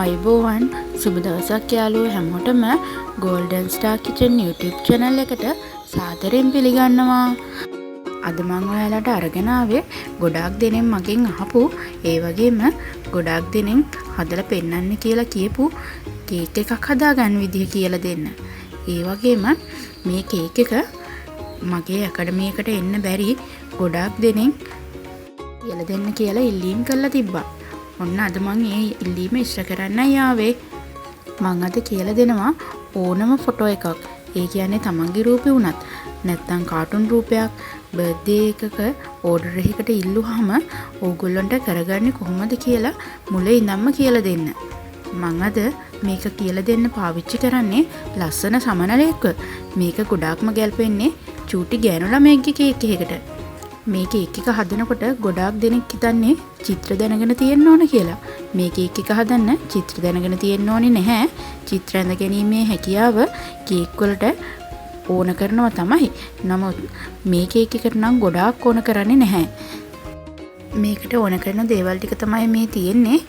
ආයුබෝවන් සුබ දවසක් යාළුවෝ හැමෝටම Golden Star Kitchen YouTube channel එකට සාදරයෙන් පිළිගන්නවා. අද මම ඔයාලට අරගෙන ආවේ ගොඩාක් දෙනෙක් මගෙන් අහපු ඒ වගේම ගොඩාක් දෙනෙක් හදලා පෙන්නන්න කියලා කියපු කේක් එකක් හදාගන්න විදිහ කියලා දෙන්න. ඒ වගේම මේ කේක් එක මගේ ඇකඩමි එකට එන්න බැරි ගොඩාක් දෙනෙක් කියලා දෙන්න කියලා ඉල්ලීම් කරලා තිබ්බා. ඔන්න අද මම මේ ඉල්ලීම ඉෂ්ට කරන්නයි ආවේ. මම අද කියලා දෙනවා ඕනම ෆොටෝ එකක්. ඒ කියන්නේ තමන්ගේ රූපේ වුණත් නැත්නම් කාටුන් රූපයක් බර්ත්ඩේ එකක ඕඩර් එකකට ඉල්ලුවාම ඕගොල්ලන්ට කරගන්නේ කොහොමද කියලා මුලින් ඉඳන්ම කියලා දෙන්න. මම අද මේක කියලා දෙන්න පාවිච්චි කරන්නේ ලස්සන සමනලයක. මේක ගොඩාක්ම ගැලපෙන්නේ චූටි ගෑනු ළමයෙක්ගේ කේක් එකකට. මේ කේක් එක හදනකොට ගොඩාක් දෙනෙක් හිතන්නේ චිත්‍ර දැනගෙන තියෙන්න ඕන කියලා. මේ කේක් එක හදන්න චිත්‍ර දැනගෙන තියෙන්න ඕනේ නැහැ. චිත්‍ර ඇඳ ගැනීමේ හැකියාව කේක් වලට ඕන කරනවා තමයි. නමුත් මේ කේක් එකට නම් ගොඩාක් ඕන කරන්නේ නැහැ. මේකට ඕන කරන දේවල් ටික තමයි මේ තියෙන්නේ.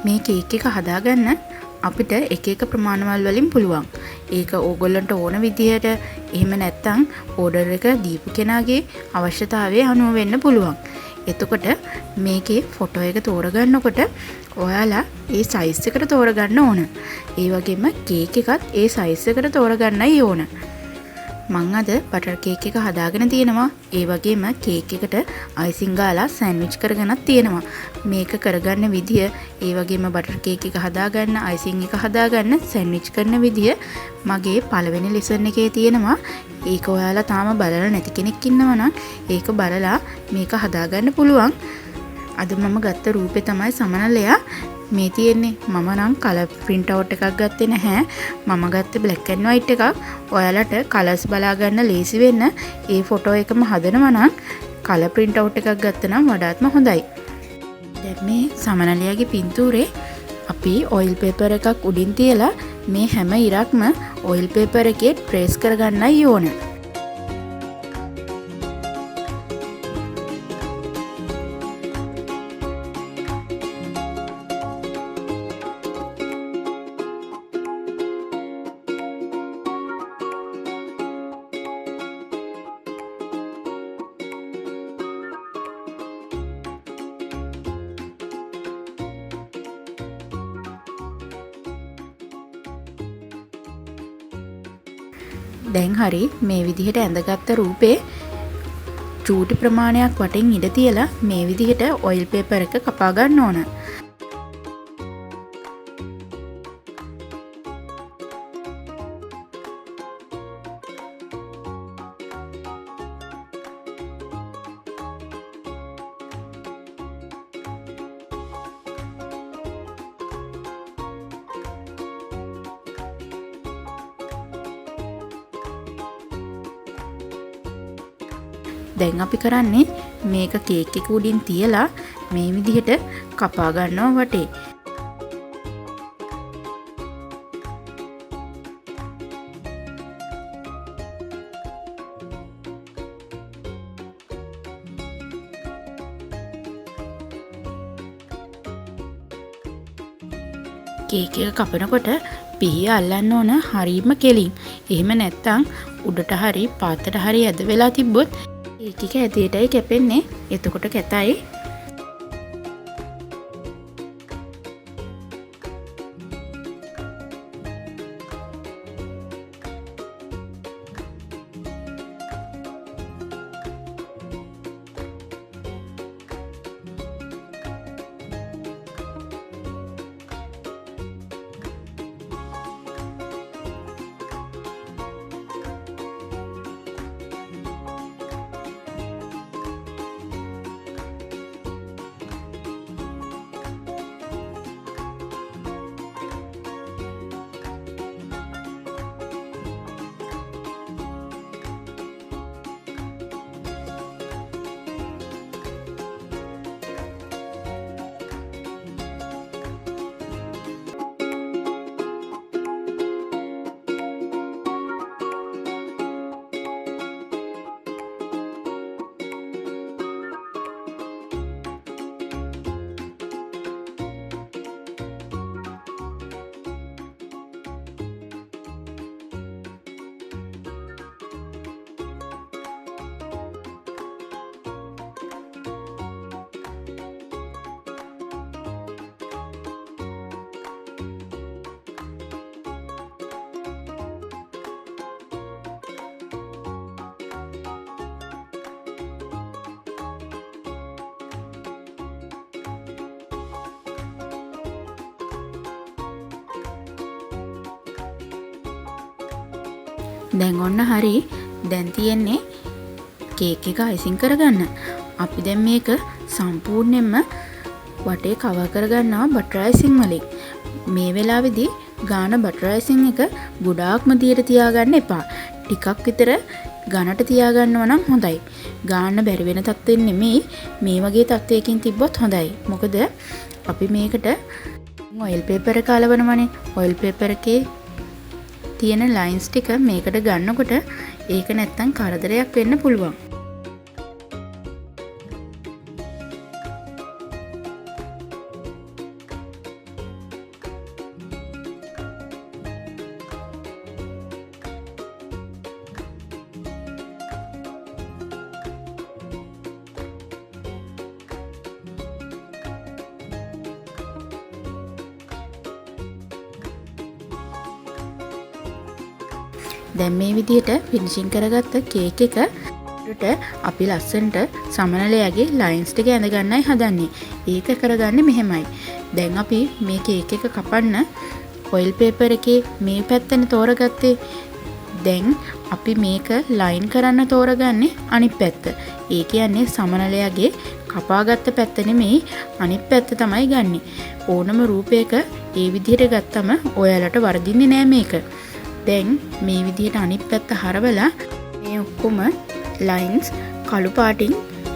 මේ කේක් එක හදාගන්න අපිට එක එක ප්‍රමාණවල් වලින් පුළුවන්. ඒක ඕගොල්ලන්ට ඕන විදිහට එහෙම නැත්නම් ඕඩර් එක දීපු කෙනාගේ අවශ්‍යතාවය අනුව වෙන්න පුළුවන්. එතකොට මේකේ ෆොටෝ එක තෝරගන්නකොට ඔයාලා ඒ සයිස් එකට තෝරගන්න ඕන. ඒ වගේම කේක් එකත් ඒ සයිස් එකට තෝරගන්නයි ඕන. මම අද බටර් කේක් එක හදාගෙන තියෙනවා. ඒ වගේම කේක් එකට අයිසිං ගාලා සෑන්ඩ්විච් කරගෙනත් තියෙනවා. මේක කරගන්න විදිය, ඒ වගේම බටර් කේක් එක හදාගන්න, අයිසිං එක හදාගන්න, සෑන්ඩ්විච් කරන විදිය මගේ පළවෙනි ලෙසන් එකේ තියෙනවා. ඒක ඔයාලා තාම බලලා නැති කෙනෙක් ඉන්නවා නම් ඒක බලලා මේක හදාගන්න පුළුවන්. අද මම ගත්ත රූපේ තමයි සමනලයා. මේ තියෙන්නේ මම නම් කලර් print out එකක් ගත්තේ නැහැ. මම ගත්තේ black and white එකක්. ඔයාලට කලර්ස් බලා ගන්න ලේසි වෙන්න ඒ ෆොටෝ එකම හදනවා නම් කලර් print out එකක් ගත්ත නම් වඩාත්ම හොඳයි. දැන් මේ සමනලයාගේ පින්තූරේ අපි oil paper එකක් උඩින් තියලා මේ හැම ඉරක්ම oil paper එකේ trace කරගන්නයි ඕන. දැන් හරි මේ විදිහට ඇඳගත්ත රූපේ චූටි ප්‍රමාණයක් වටින් ඉඩ තියලා මේ විදිහට ඔයිල් පේපර් එක කපා ගන්න ඕන. දැන් අපි කරන්නේ මේක කේක් එක උඩින් තියලා මේ විදිහට කපා ගන්නවා වටේ. කේක් එක කපනකොට පිහිය අල්ලන්න ඕන හරියම කෙලින්. එහෙම නැත්නම් උඩට හරි පාතට හරි ඇද වෙලා තිබ්බොත් කේක් එක ඇදේටයි කැපෙන්නේ. එතකොට කැතයි. දැන් ඔන්න හරි. දැන් තියෙන්නේ කේක් එක අයිසිං කරගන්න. අපි දැන් මේක සම්පූර්ණයෙන්ම වටේ කවර් කරගන්නවා බටර් අයිසිං වලින්. මේ වෙලාවේදී ගාන බටර් අයිසිං එක ගොඩාක්ම දියට තියාගන්න එපා. ටිකක් විතර ගානට තියාගන්නවා නම් හොඳයි. ගාන්න බැරි වෙන තත්ත්වෙන් නෙමෙයි, මේ වගේ තත්ත්වයකින් තිබ්බොත් හොඳයි. මොකද අපි මේකට ඔයිල් පේපර් එක අලවනවනේ. ඔයිල් පේපර් එකේ තියෙන ලයින්ස් ටික මේකට ගන්නකොට ඒක නැත්තම් කරදරයක් වෙන්න පුළුවන්. දැන් මේ විදිහට ෆිනිෂින් කරගත්ත කේක් එකට අපි ලස්සනට සමනලයාගේ ලයින්ස් ටික ඇඳ ගන්නයි හදන්නේ. ඒක කරගන්නේ මෙහෙමයි. දැන් අපි මේ කේක් එක කපන්න ඔයිල් පේපර් එකේ මේ පැත්තනේ තෝරගත්තේ. දැන් අපි මේක ලයින් කරන්න තෝරගන්නේ අනිත් පැත්ත. ඒ කියන්නේ සමනලයාගේ කපාගත්ත පැත්ත නෙමෙයි, අනිත් පැත්ත තමයි ගන්නෙ. ඕනම රූපයක ඒ විදිහට ගත්තම ඔයාලට වරදින්නේ නෑ මේක. දැන් මේ විදිහට අනිත් පැත්ත හරවලා මේ ඔක්කොම ලයින්ස් කළු පාටින්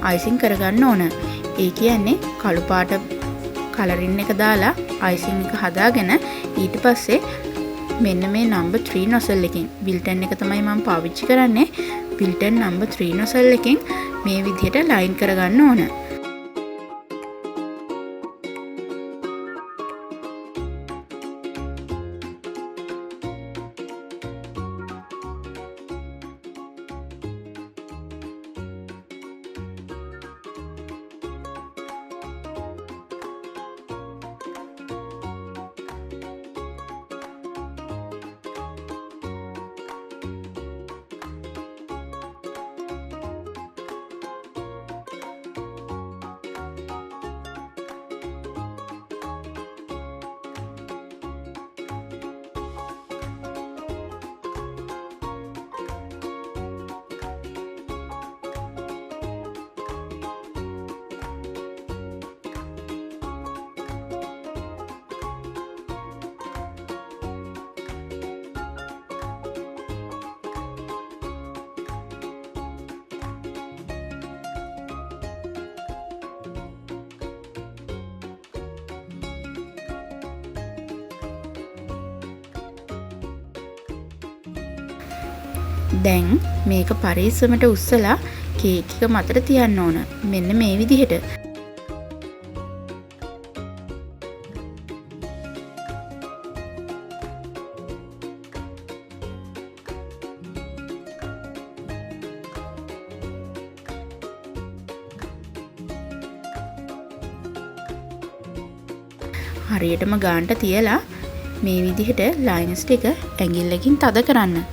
අයිසිං කරගන්න ඕන. ඒ කියන්නේ කළු පාට කලරින් එක දාලා අයිසිං එක හදාගෙන ඊට පස්සේ මෙන්න මේ නම්බර් 3 නොසල් එකෙන් විල්ටන් එක තමයි මම පාවිච්චි කරන්නේ. විල්ටන් නම්බර් 3 නොසල් එකෙන් මේ විදිහට ලයින් කරගන්න ඕන. දැන් මේක පරිස්සමට උස්සලා කේක් එක මතට තියන්න ඕන. මෙන්න මේ විදිහට. හරියටම ගානට තියලා මේ විදිහට ලයින්ස් ටික ඇඟිල්ලකින් තද කරන්න.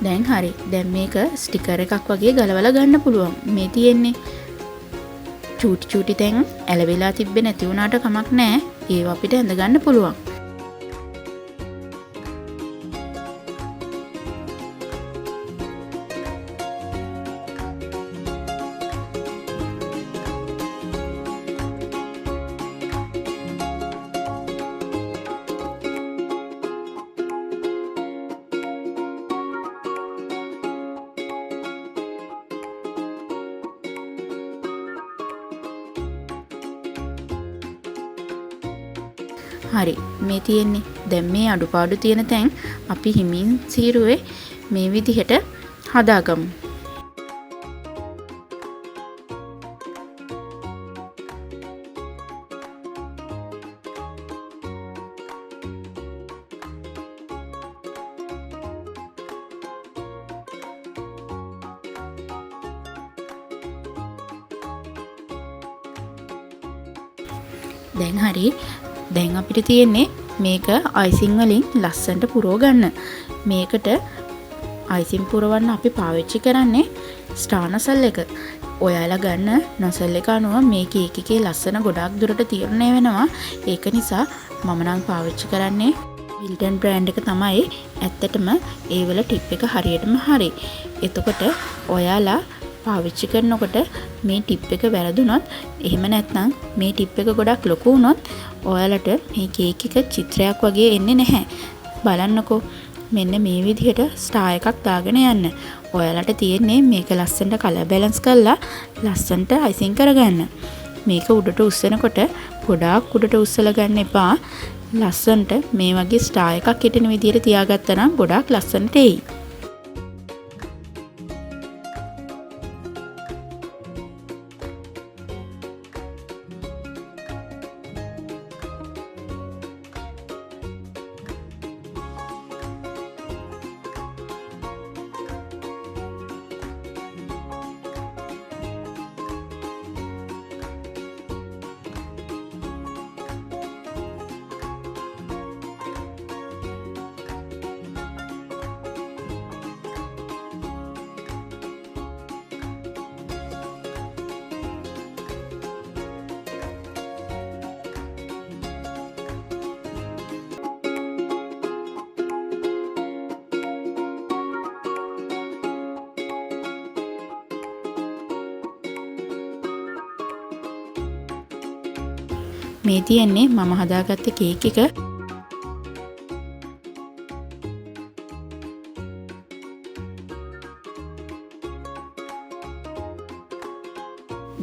දැන් හරි. දැන් මේක ස්ටිකර් එකක් වගේ ගලවලා ගන්න පුළුවන්. මේ තියෙන්නේ චූටි චූටි තැන් ඇලවිලා තිබ්බේ නැති වුණාට කමක් නැහැ. ඒව අපිට ඇඳ ගන්න පුළුවන්. හරි. මේ තියෙන්නේ දැන් මේ අඩුපාඩු තියෙන තැන් අපි හිමින් සීරුවේ මේ විදිහට හදාගමු. දැන් හරි. දැන් අපිට තියෙන්නේ මේක අයිසින් වලින් ලස්සනට පුරව ගන්න. මේකට අයිසින් පුරවන්න අපි පාවිච්චි කරන්නේ ස්ටාර් නසල් එක. ඔයාලා ගන්න නසල් එක අනුව මේ කේක් එකේ ලස්සන ගොඩක් දුරට තීරණය වෙනවා. ඒක නිසා මම නම් පාවිච්චි කරන්නේ විල්ටන් බ්‍රෑන්ඩ් එක තමයි. ඇත්තටම ඒ වල ටිප් එක හරියටම හරි. එතකොට ඔයාලා පාවිච්චි කරනකොට මේ ටිප් එක වැරදුනොත් එහෙම නැත්නම් මේ ටිප් එක ගොඩක් ලොකු වුණොත් ඔයාලට මේ කේක් එක චිත්‍රයක් වගේ එන්නේ නැහැ. බලන්නකෝ මෙන්න මේ විදිහට ස්ටාර් එකක් දාගෙන යන්න. ඔයාලට තියෙන්නේ මේක ලස්සනට කලර් බැලන්ස් කරලා ලස්සනට අයිසින් කරගන්න. මේක උඩට උස්සනකොට ගොඩාක් උඩට උස්සලා ගන්න එපා. ලස්සනට මේ වගේ ස්ටාර් එකක් හිටින විදිහට තියාගත්තා නම් ගොඩාක් ලස්සනට එයි. මේ තියෙන්නේ මම හදාගත්ත කේක් එක.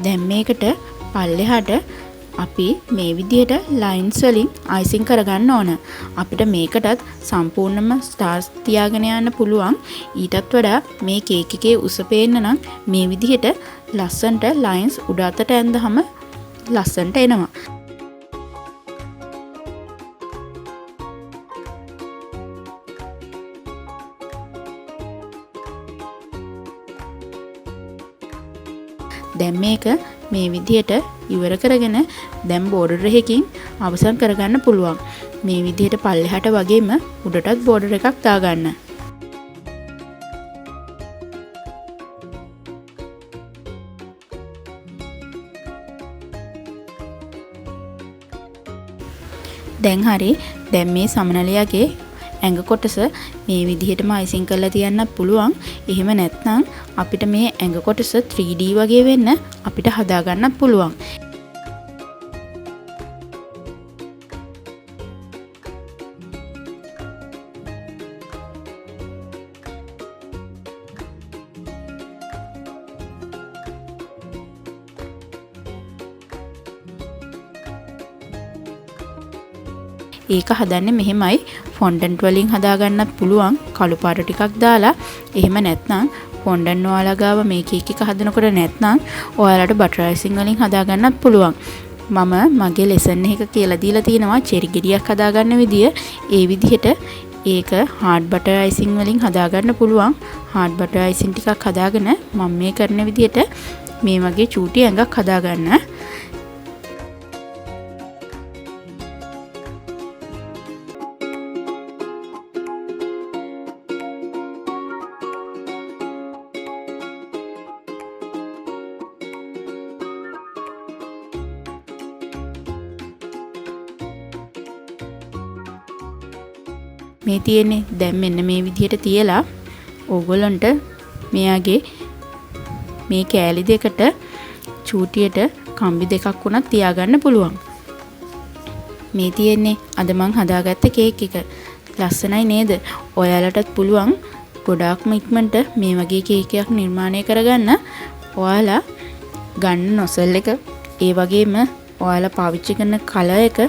දැන් මේකට පල්ලෙහාට අපි මේ විදිහට ලයින්ස් වලින් අයිසින් කරගන්න ඕන. අපිට මේකටත් සම්පූර්ණයෙන්ම ස්ටාර්ස් තියාගෙන යන්න පුළුවන්. ඊටත් වඩා මේ කේක් එකේ උස පේන්න නම් මේ විදිහට ලස්සනට ලයින්ස් උඩ අතට ඇඳහම ලස්සනට එනවා. දැන් මේක මේ විදිහට ඉවර කරගෙන දැන් බෝඩර් එකකින් අවසන් කරගන්න පුළුවන්. මේ විදිහට පල්ලෙහාට වගේම උඩටත් බෝඩර් එකක් දාගන්න. දැන් හරි. දැන් මේ සමනලයාගේ ඇඟ කොටස මේ විදිහටම අයිසින් කරලා තියන්නත් පුළුවන්. එහෙම නැත්නම් අපිට මේ ඇඟ කොටස 3D වගේ වෙන්න අපිට හදා ගන්නත් පුළුවන්. ඒක හදන්නේ මෙහෙමයි. ෆොන්ඩන්ට් වලින් හදාගන්නත් පුළුවන් කළු පාට ටිකක් දාලා. එහෙම නැත්නම් ෆොන්ඩන්ට් ඔයාලා ගාව මේ කේක් එක හදනකොට නැත්නම් ඔයාලට බටර් අයිසින් වලින් හදාගන්නත් පුළුවන්. මම මගේ ලෙසන් එක කියලා දීලා තියෙනවා චෙරි ගෙඩියක් හදාගන්න විදිය. ඒ විදිහට ඒක හાર્ඩ් බටර් අයිසින් වලින් හදාගන්න පුළුවන්. හાર્ඩ් බටර් අයිසින් ටිකක් හදාගෙන මම මේ කරන විදිහට මේ වගේ චූටි ඇඟක් හදාගන්න. මේ තියෙන්නේ දැන් මෙන්න මේ විදිහට තියලා ඕගොල්ලන්ට මෙයාගේ මේ කෑලි දෙකට චූටියට කම්බි දෙකක් වුණත් තියාගන්න පුළුවන්. මේ තියෙන්නේ අද මං හදාගත්ත කේක් එක. ලස්සනයි නේද? ඔයාලටත් පුළුවන් ගොඩාක්ම ඉක්මනට මේ වගේ කේක් එකක් නිර්මාණය කරගන්න. ඔයාලා ගන්න නොසල් එක, ඒ වගේම ඔයාලා පාවිච්චි කරන කලර් එක,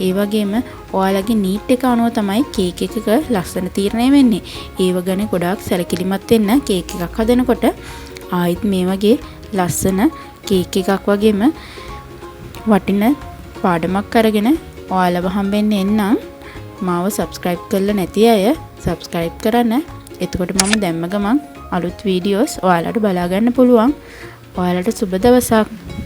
ඒ වගේම ඔයාලගේ නීට් එක අනුව තමයි කේක් එකක ලස්සන තීරණය වෙන්නේ. ඒව ගැන ගොඩාක් සැලකිලිමත් වෙන්න කේක් එකක් හදනකොට. ආයිත් මේ වගේ ලස්සන කේක් එකක් වගේම වටින පාඩමක් අරගෙන ඔයාලව හම්බෙන්න එන්නම්. මාව subscribe කරලා නැති අය subscribe කරන්න. එතකොට මම දැම්ම ගමන් අලුත් වීඩියෝස් ඔයාලට බලා ගන්න පුළුවන්. ඔයාලට සුබ දවසක්.